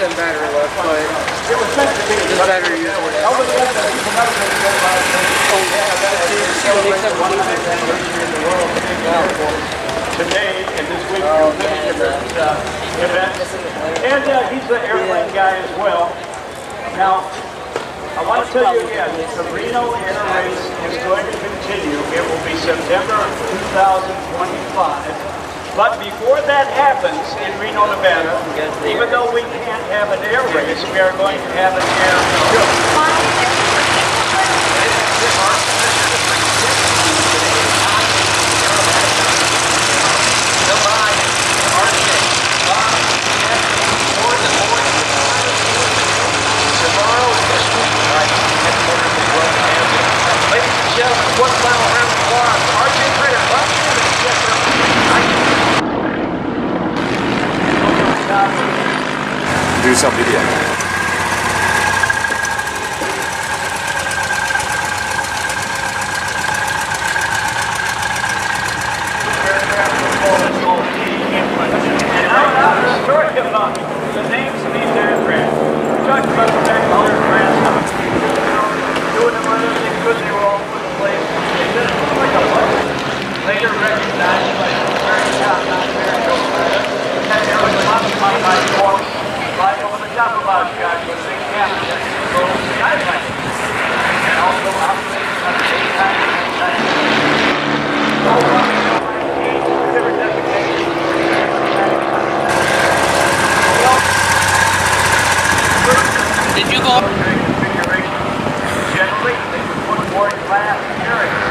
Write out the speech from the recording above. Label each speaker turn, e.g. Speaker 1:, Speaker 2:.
Speaker 1: decent battery life, but this battery usually
Speaker 2: today and this week we're many different events. And he's the airplane guy as well. Now, I want to tell you again, the Reno Inter Race is going to continue. It will be September 2025. But before that happens in Reno, Nevada, even though we can't have an air race, we are going to have an air show. Ladies and gentlemen, one final round of applause. RJ Ritter,
Speaker 3: do some video.
Speaker 2: And now the story about the names of these aircraft. We talked about the fact that aircraft, doing them other things good, they were all over the place. They did it like a bus. Later recognized by the very top, not very good. And there was a lot of money by the walk, flying over the top of Oshkosh with a big captain that controls the skyline. And also operating on the daytime and nighttime. All running over 8 different designations.
Speaker 1: Did you go?
Speaker 2: Generally, they would put more glass carriers.